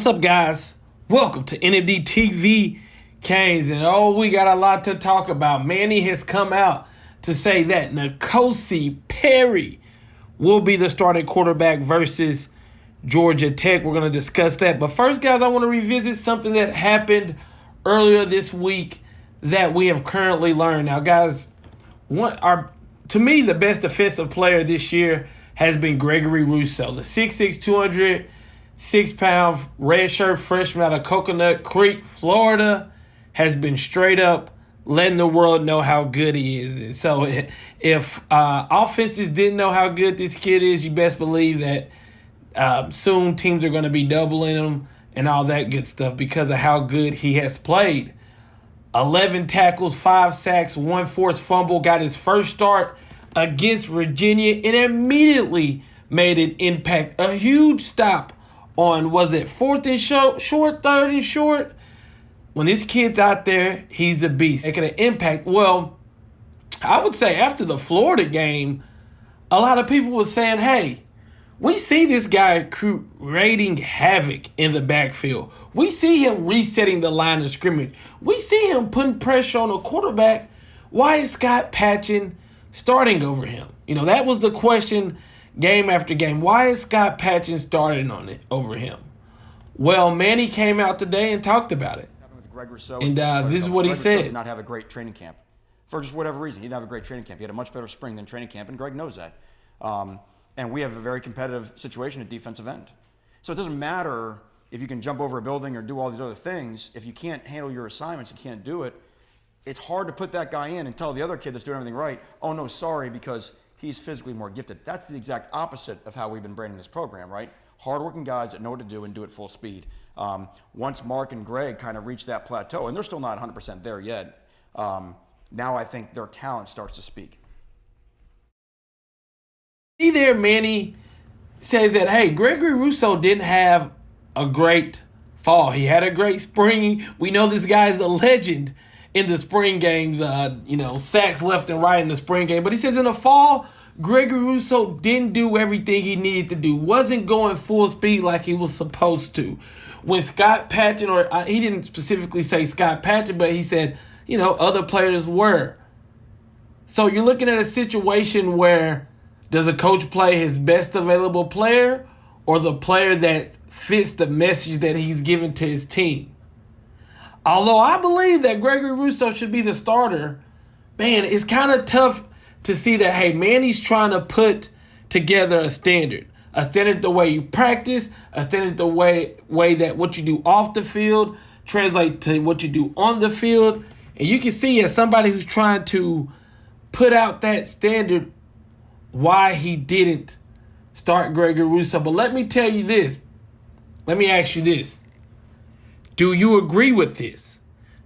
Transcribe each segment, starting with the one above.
What's up, guys? Welcome to NMD TV Canes, and we got a lot to talk about. Manny has come out to say that Nkosi Perry will be the starting quarterback versus Georgia Tech. We're going to discuss that. But first, guys, I want to revisit something that happened earlier this week that we have currently learned. Now, guys, to me, the best defensive player this year has been Gregory Rousseau, the 6'6", 206-pound redshirt freshman out of Coconut Creek, Florida, has been straight up letting the world know how good he is. And so if offenses didn't know how good this kid is, you best believe that soon teams are going to be doubling him and all that good stuff because of how good he has played. 11 tackles, 5 sacks, 1 forced fumble, got his first start against Virginia and immediately made an impact. A huge stop on, was it 4th and short, 3rd and short? When this kid's out there, he's a beast. Making an impact. Well, I would say after the Florida game, a lot of people were saying, hey, we see this guy creating havoc in the backfield. We see him resetting the line of scrimmage. We see him putting pressure on a quarterback. Why is Scott Patchin starting over him? You know, that was the question game after game. Why is Scott Patchin starting over him? Well, Manny came out today and talked about it. Gregory Rousseau, and this is what he said. Did not have a great training camp for just whatever reason. He didn't have a great training camp. He had a much better spring than training camp, and Greg knows that. And we have a very competitive situation at defensive end. So it doesn't matter if you can jump over a building or do all these other things. If you can't handle your assignments and can't do it, it's hard to put that guy in and tell the other kid that's doing everything right, oh no, sorry, because he's physically more gifted. That's the exact opposite of how we've been branding this program, right? Hardworking guys that know what to do and do it full speed. Once Mark and Greg kind of reach that plateau, and they're still not 100% there yet, now I think their talent starts to speak. See there, Manny says that, hey, Gregory Rousseau didn't have a great fall. He had a great spring. We know this guy's a legend in the spring games, sacks left and right in the spring game. But he says in the fall, Gregory Rousseau didn't do everything he needed to do, wasn't going full speed like he was supposed to. When Scott Patchin, he didn't specifically say Scott Patchin, but he said, other players were. So you're looking at a situation where, does a coach play his best available player or the player that fits the message that he's given to his team? Although I believe that Gregory Rousseau should be the starter, man, it's kind of tough to see that, hey, Manny's trying to put together a standard the way you practice, a standard the way that what you do off the field translate to what you do on the field. And you can see as somebody who's trying to put out that standard why he didn't start Gregory Rousseau. But let me tell you this. Let me ask you this. Do you agree with this?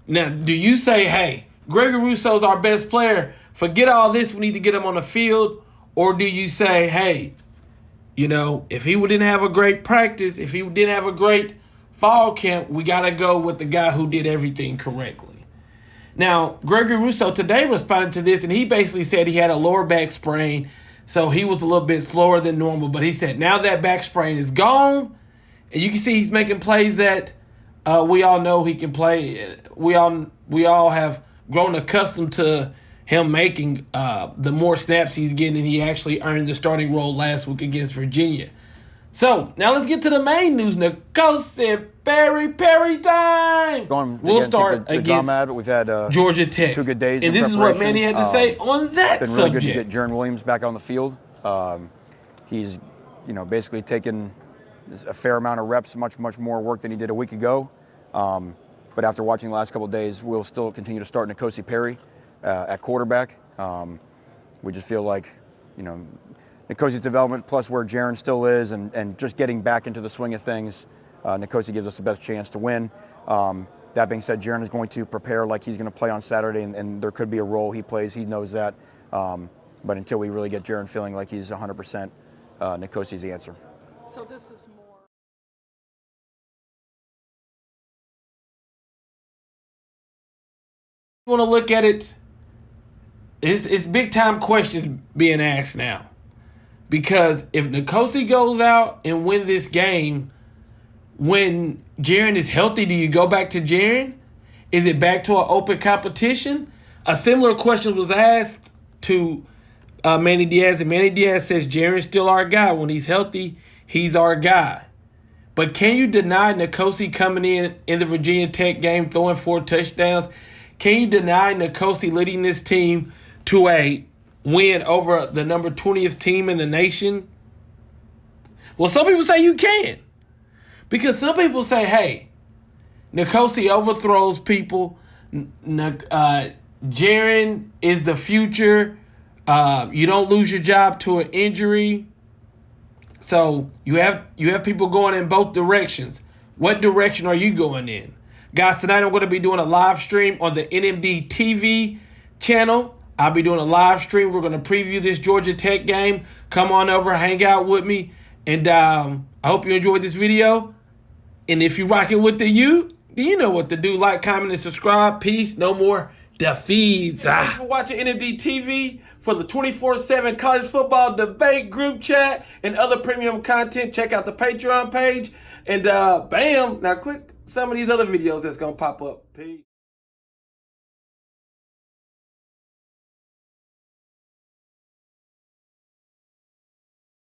Now, do you say, hey, Gregory Rousseau's our best player, forget all this, we need to get him on the field? Or do you say, hey, if he didn't have a great practice, if he didn't have a great fall camp, we got to go with the guy who did everything correctly? Now, Gregory Rousseau today responded to this, and he basically said he had a lower back sprain, so he was a little bit slower than normal. But he said now that back sprain is gone, and you can see he's making plays that we all know he can play. We all have grown accustomed to him making the more snaps he's getting, and he actually earned the starting role last week against Virginia. So now let's get to the main news. Nkosi Perry time. We'll start against We've had Georgia Tech. 2 good days. And this is what Manny had to say on that subject. It's been really good to get Jaron Williams back on the field. He's, basically taken a fair amount of reps, much more work than he did a week ago. But after watching the last couple of days, we'll still continue to start Nkosi Perry at quarterback. We just feel like, Nkosi's development plus where Jaron still is and just getting back into the swing of things, Nkosi gives us the best chance to win. That being said, Jaron is going to prepare like he's going to play on Saturday, and there could be a role he plays. He knows that. But until we really get Jaron feeling like he's 100%, Nkosi's the answer. So this is more. You want to look at it, it's big time questions being asked now. Because if Nkosi goes out and win this game, when Jaren is healthy, do you go back to Jaren? Is it back to an open competition? A similar question was asked to Manny Diaz, and Manny Diaz says Jaren's still our guy. When he's healthy, he's our guy. But can you deny Nkosi coming in the Virginia Tech game, throwing 4 touchdowns? Can you deny Nkosi leading this team to a win over the number 20th team in the nation? Well, some people say you can. Because some people say, hey, Nkosi overthrows people. Jaren is the future. You don't lose your job to an injury. So you have people going in both directions. What direction are you going in? Guys, tonight I'm going to be doing a live stream on the NMD TV channel. I'll be doing a live stream. We're going to preview this Georgia Tech game. Come on over, hang out with me. And I hope you enjoyed this video. And if you're rocking with the U, then you know what to do. Like, comment, and subscribe. Peace. No more defeats. Thanks for watching NMD TV. For the 24/7 college football debate, group chat, and other premium content, check out the Patreon page. And bam, now click some of these other videos that's going to pop up. Peace.